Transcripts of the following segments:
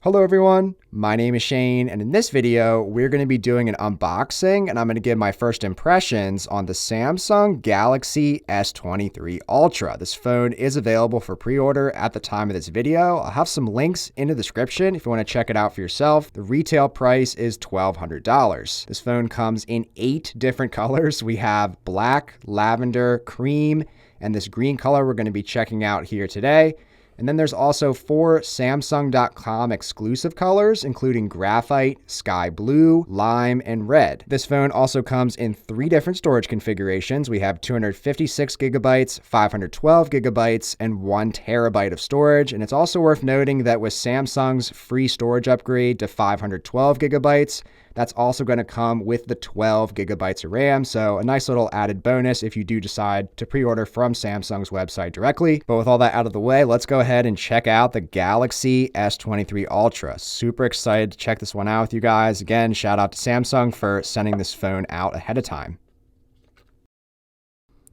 Hello everyone, my name is Shane, and in this video, we're going to be doing an unboxing, and I'm going to give my first impressions on the Samsung Galaxy S23 Ultra. This phone is available for pre-order at the time of this video. I'll have some links in the description if you want to check it out for yourself. The retail price is $1,200. This phone comes in 8 different colors. We have black, lavender, cream, and this green color we're going to be checking out here today. And then there's also 4 Samsung.com exclusive colors, including graphite, sky blue, lime, and red. This phone also comes in 3 different storage configurations. We have 256 gigabytes, 512 gigabytes, and 1 terabyte of storage. And it's also worth noting that with Samsung's free storage upgrade to 512 gigabytes, that's also going to come with the 12 gigabytes of RAM. So a nice little added bonus if you do decide to pre-order from Samsung's website directly. But with all that out of the way, let's go ahead and check out the Galaxy S23 Ultra. Super excited to check this one out with you guys. Again, shout out to Samsung for sending this phone out ahead of time.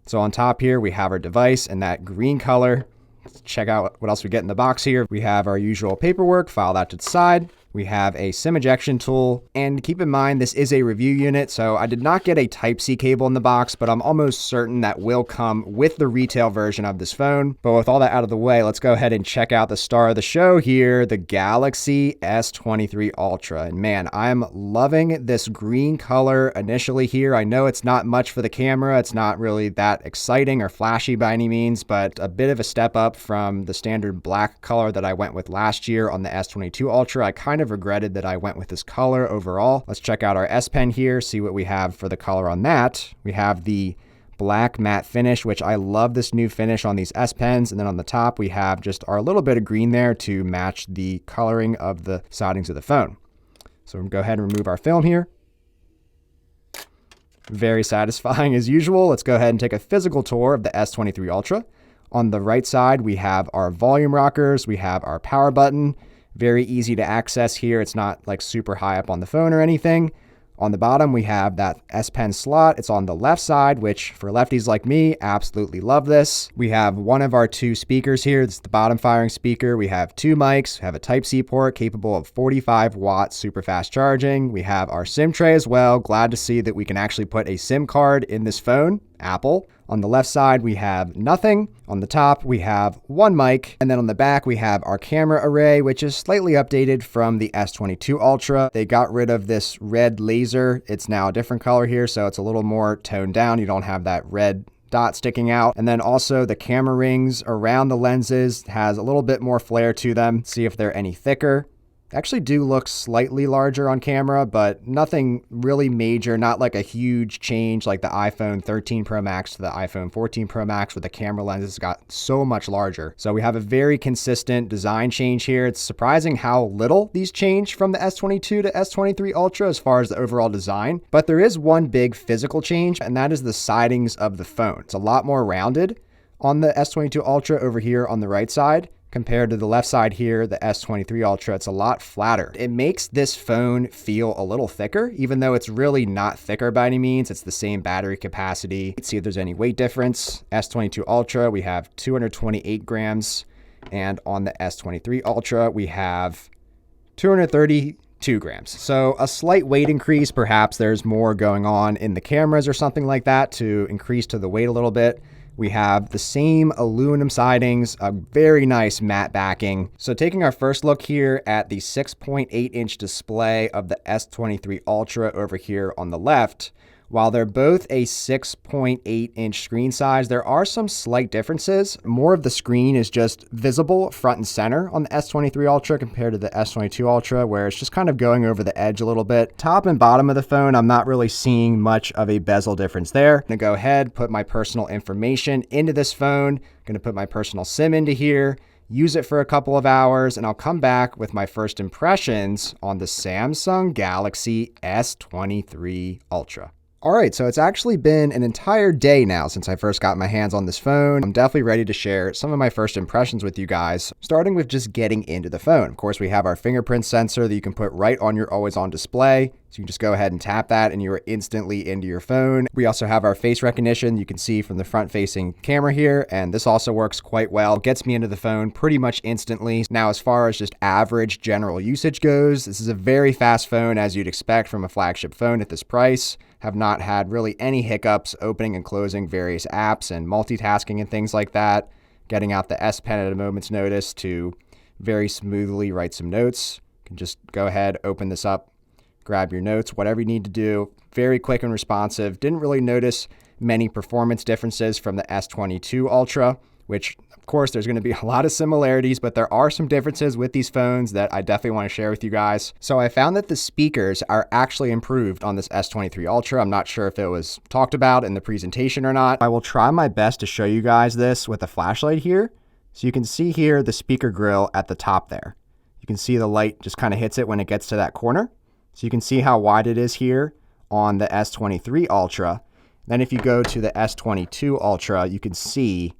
So on top here, we have our device in that green color. Let's check out what else we get in the box here. We have our usual paperwork, file that to the side. We have a SIM ejection tool, and keep in mind this is a review unit, so I did not get a Type-C cable in the box, but I'm almost certain that will come with the retail version of this phone. But with all that out of the way, let's go ahead and check out the star of the show here, the Galaxy S23 Ultra. And man, I'm loving this green color initially here. I know it's not much for the camera. It's not really that exciting or flashy by any means, but a bit of a step up from the standard black color that I went with last year on the S22 Ultra. I kind of regretted that I went with this color overall. Let's check out our S Pen here, see what we have for the color on that. We have the black matte finish, which I love this new finish on these S Pens. And then on the top, we have just our little bit of green there to match the coloring of the sidings of the phone. So we're gonna go ahead and remove our film here. Very satisfying as usual. Let's go ahead and take a physical tour of the S23 Ultra. On the right side, we have our volume rockers. We have our power button. Very easy to access here. It's not like super high up on the phone or anything. On the bottom, we have that S Pen slot. It's on the left side, which for lefties like me, absolutely love this. We have one of our 2 speakers here. This is the bottom firing speaker. We have 2 mics. We have a Type-C port capable of 45 watt super fast charging. We have our SIM tray as well. Glad to see that we can actually put a SIM card in this phone, Apple. On the left side, we have nothing. On the top, we have 1 mic. And then on the back, we have our camera array, which is slightly updated from the S22 Ultra. They got rid of this red laser. It's now a different color here, so it's a little more toned down. You don't have that red dot sticking out. And then also the camera rings around the lenses has a little bit more flare to them. See if they're any thicker. They actually do look slightly larger on camera, but nothing really major, not like a huge change like the iPhone 13 Pro Max to the iPhone 14 Pro Max where the camera lenses got so much larger. So we have a very consistent design change here. It's surprising how little these change from the S22 to S23 Ultra as far as the overall design, but there is one big physical change, and that is the sidings of the phone. It's a lot more rounded on the S22 Ultra over here on the right side. Compared to the left side here, the S23 Ultra, it's a lot flatter. It makes this phone feel a little thicker, even though it's really not thicker by any means. It's the same battery capacity. Let's see if there's any weight difference. S22 Ultra, we have 228 grams. And on the S23 Ultra, we have 232 grams. So a slight weight increase. Perhaps there's more going on in the cameras or something like that to increase to the weight a little bit. We have the same aluminum sidings, a very nice matte backing. So taking our first look here at the 6.8 inch display of the S23 Ultra over here on the left, while they're both a 6.8 inch screen size, there are some slight differences. More of the screen is just visible front and center on the S23 Ultra compared to the S22 Ultra, where it's just kind of going over the edge a little bit. Top and bottom of the phone, I'm not really seeing much of a bezel difference there. I'm gonna go ahead, put my personal information into this phone. I'm gonna put my personal SIM into here, use it for a couple of hours, and I'll come back with my first impressions on the Samsung Galaxy S23 Ultra. All right, so it's actually been an entire day now since I first got my hands on this phone. I'm definitely ready to share some of my first impressions with you guys, starting with just getting into the phone. Of course, we have our fingerprint sensor that you can put right on your always-on display. So you can just go ahead and tap that and you're instantly into your phone. We also have our face recognition. You can see from the front facing camera here, and this also works quite well. It gets me into the phone pretty much instantly. Now, as far as just average general usage goes, this is a very fast phone as you'd expect from a flagship phone at this price. Have not had really any hiccups opening and closing various apps and multitasking and things like that. Getting out the S Pen at a moment's notice to very smoothly write some notes. You can just go ahead, open this up, grab your notes, whatever you need to do. Very quick and responsive. Didn't really notice many performance differences from the S22 Ultra, which of course there's going to be a lot of similarities, but there are some differences with these phones that I definitely want to share with you guys. So I found that the speakers are actually improved on this S23 Ultra. I'm not sure if it was talked about in the presentation or not. I will try my best to show you guys this with a flashlight here. So you can see here the speaker grill at the top there. You can see the light just kind of hits it when it gets to that corner. So you can see how wide it is here on the S23 Ultra. Then if you go to the S22 Ultra, you can see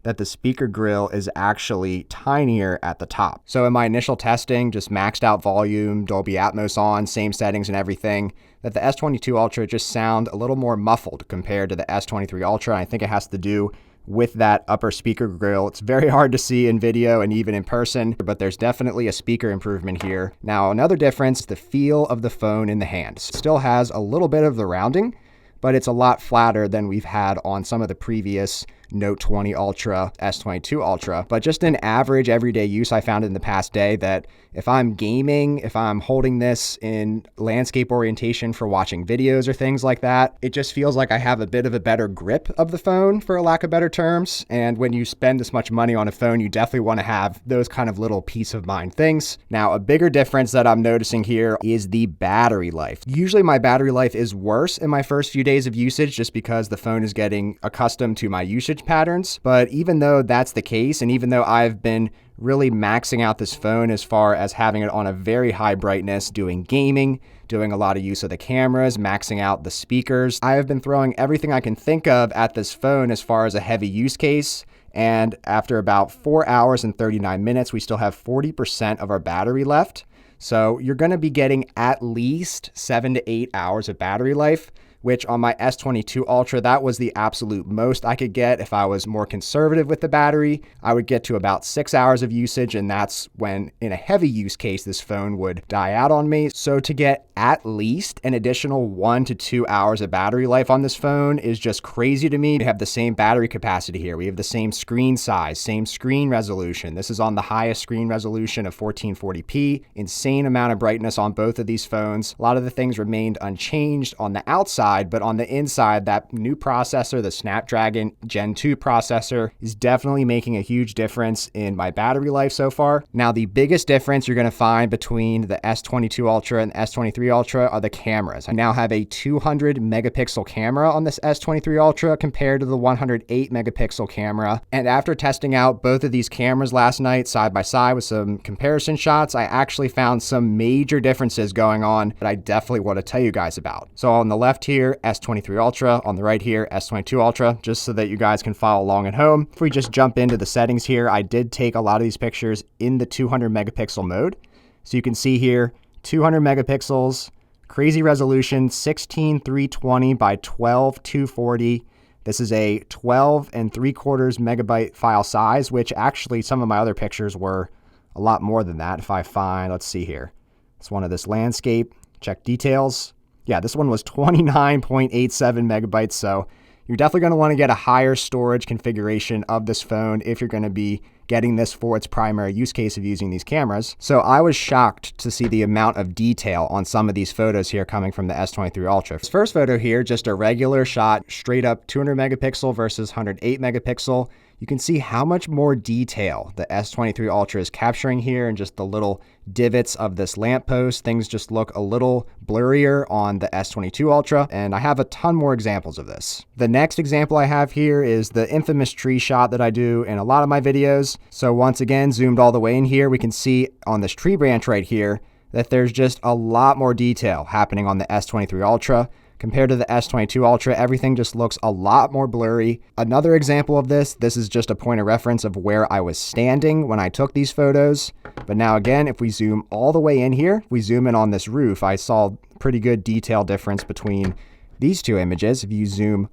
that the speaker grill is actually tinier at the top. So in my initial testing, just maxed out volume, Dolby Atmos on, same settings and everything, that the S22 Ultra just sound a little more muffled compared to the S23 Ultra. I think it has to do with that upper speaker grill. It's very hard to see in video and even in person, but there's definitely a speaker improvement here. Now, another difference, the feel of the phone in the hand. Still has a little bit of the rounding, but it's a lot flatter than we've had on some of the previous Note 20 Ultra, S22 Ultra. But just in average everyday use, I found in the past day that if I'm gaming, if I'm holding this in landscape orientation for watching videos or things like that, it just feels like I have a bit of a better grip of the phone, for a lack of better terms. And when you spend this much money on a phone, you definitely want to have those kind of little peace of mind things. Now, a bigger difference that I'm noticing here is the battery life. Usually my battery life is worse in my first few days of usage just because the phone is getting accustomed to my usage patterns. But even though that's the case, and even though I've been really maxing out this phone as far as having it on a very high brightness, doing gaming, doing a lot of use of the cameras, maxing out the speakers, I have been throwing everything I can think of at this phone as far as a heavy use case. And after about 4 hours and 39 minutes, we still have 40% of our battery left. So you're going to be getting at least 7 to 8 hours of battery life, which on my S22 Ultra, that was the absolute most I could get. If I was more conservative with the battery, I would get to about 6 hours of usage, and that's when in a heavy use case, this phone would die out on me. So to get at least an additional 1 to 2 hours of battery life on this phone is just crazy to me. We have the same battery capacity here. We have the same screen size, same screen resolution. This is on the highest screen resolution of 1440p, insane amount of brightness on both of these phones. A lot of the things remained unchanged on the outside, but on the inside, that new processor, the Snapdragon Gen 2 processor, is definitely making a huge difference in my battery life so far. Now, the biggest difference you're going to find between the S22 Ultra and the S23 Ultra are the cameras. I now have a 200 megapixel camera on this S23 Ultra compared to the 108 megapixel camera. And after testing out both of these cameras last night side by side with some comparison shots, I actually found some major differences going on that I definitely want to tell you guys about. So on the left here, S23 Ultra, on the right here, S22 Ultra, just so that you guys can follow along at home. If we just jump into the settings here, I did take a lot of these pictures in the 200 megapixel mode. So you can see here, 200 megapixels, crazy resolution, 16320 by 12240. This is a 12 3/4 megabyte file size, which actually some of my other pictures were a lot more than that. If I find, let's see here, it's one of this landscape, check details. Yeah, this one was 29.87 megabytes, so you're definitely going to want to get a higher storage configuration of this phone if you're going to be getting this for its primary use case of using these cameras. So I was shocked to see the amount of detail on some of these photos here coming from the S23 Ultra. This first photo here, just a regular shot, straight up 200 megapixel versus 108 megapixel. You can see how much more detail the S23 Ultra is capturing here, and just the little divots of this lamppost. Things just look a little blurrier on the S22 Ultra, and I have a ton more examples of this. The next example I have here is the infamous tree shot that I do in a lot of my videos. So once again, zoomed all the way in here, we can see on this tree branch right here that there's just a lot more detail happening on the S23 Ultra Compared to the S22 Ultra, everything just looks a lot more blurry. Another example of this is just a point of reference of where I was standing when I took these photos. But now again, if we zoom all the way in here, we zoom in on this roof, I saw pretty good detail difference between these two images. If you zoom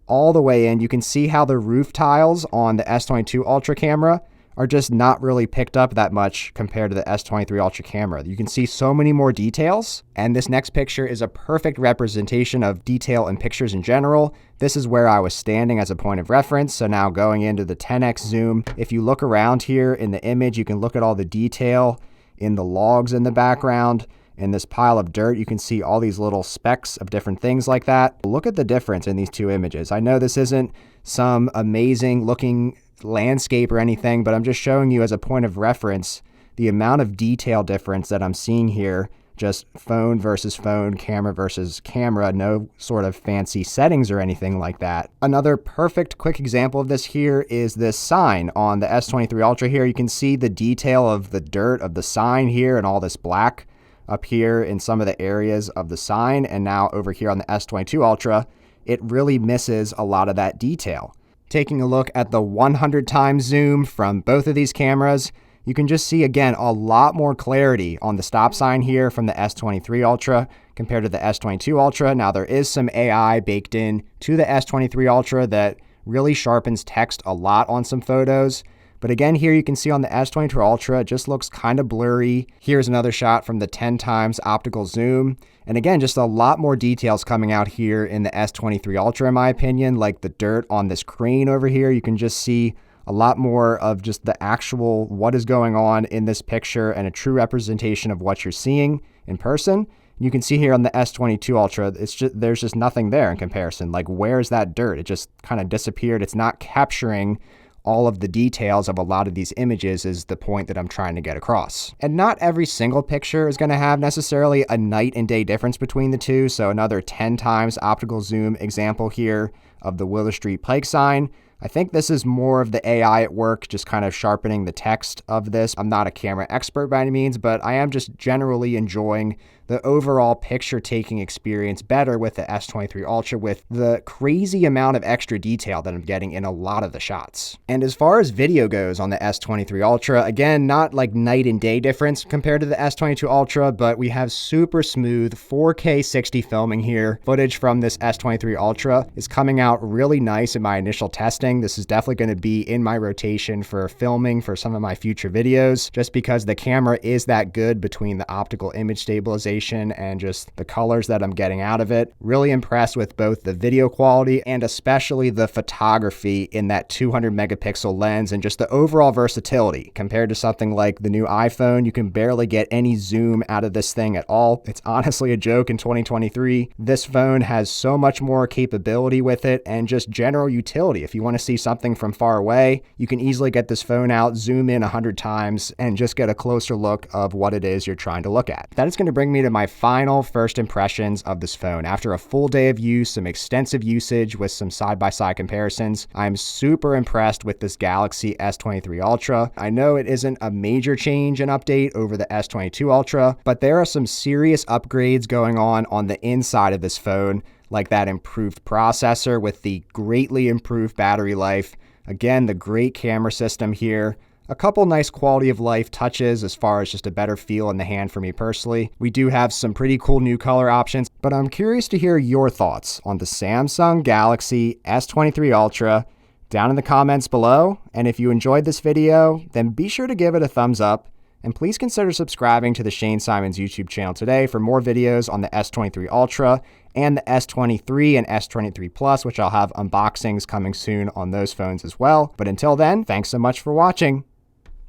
all the way in, you can see how the roof tiles on the S22 Ultra camera are just not really picked up that much compared to the S23 Ultra camera. You can see so many more details, and this next picture is a perfect representation of detail in pictures in general. This is where I was standing as a point of reference. So now going into the 10x zoom, if you look around here in the image, you can look at all the detail in the logs in the background. In this pile of dirt, you can see all these little specks of different things like that. Look at the difference in these two images. I know this isn't some amazing looking landscape or anything, but I'm just showing you as a point of reference the amount of detail difference that I'm seeing here. Just phone versus phone, camera versus camera, no sort of fancy settings or anything like that. Another perfect quick example of this here is this sign on the S23 Ultra here. You can see the detail of the dirt of the sign here and all this black up here in some of the areas of the sign. And now over here on the S22 Ultra, it really misses a lot of that detail. Taking a look at the 100 times zoom from both of these cameras, you can just see again a lot more clarity on the stop sign here from the S23 Ultra compared to the S22 Ultra. Now there is some AI baked in to the S23 Ultra that really sharpens text a lot on some photos. But again, here you can see on the S23 Ultra, it just looks kind of blurry. Here's another shot from the 10 times optical zoom. And again, just a lot more details coming out here in the S23 Ultra, in my opinion, like the dirt on this crane over here. You can just see a lot more of just the actual what is going on in this picture and a true representation of what you're seeing in person. You can see here on the S22 Ultra, there's just nothing there in comparison. Like, where's that dirt? It just kind of disappeared. It's not capturing all of the details of a lot of these images is the point that I'm trying to get across. And not every single picture is going to have necessarily a night and day difference between the two. So another 10 times optical zoom example here of the Willow Street Pike sign. I think this is more of the AI at work, just kind of sharpening the text of this. I'm not a camera expert by any means, but I am just generally enjoying the overall picture taking experience better with the S23 Ultra with the crazy amount of extra detail that I'm getting in a lot of the shots. And as far as video goes on the S23 Ultra, again, not like night and day difference compared to the S22 Ultra, but we have super smooth 4K 60 filming here. Footage from this S23 Ultra is coming out really nice in my initial testing. This is definitely going to be in my rotation for filming for some of my future videos, just because the camera is that good between the optical image stabilization and just the colors that I'm getting out of it. Really impressed with both the video quality and especially the photography in that 200 megapixel lens and just the overall versatility. Compared to something like the new iPhone, you can barely get any zoom out of this thing at all. It's honestly a joke in 2023. This phone has so much more capability with it and just general utility. If you want to see something from far away, you can easily get this phone out, zoom in 100 times, and just get a closer look of what it is you're trying to look at. That is going to bring me to my final first impressions of this phone. After a full day of use, some extensive usage with some side-by-side comparisons, I'm super impressed with this Galaxy S23 Ultra. I know it isn't a major change and update over the S22 Ultra, but there are some serious upgrades going on the inside of this phone, like that improved processor with the greatly improved battery life. Again, the great camera system here. A couple nice quality of life touches as far as just a better feel in the hand for me personally. We do have some pretty cool new color options, but I'm curious to hear your thoughts on the Samsung Galaxy S23 Ultra down in the comments below. And if you enjoyed this video, then be sure to give it a thumbs up. And please consider subscribing to the Shane Symonds YouTube channel today for more videos on the S23 Ultra and the S23 and S23 Plus, which I'll have unboxings coming soon on those phones as well. But until then, thanks so much for watching.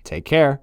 Take care.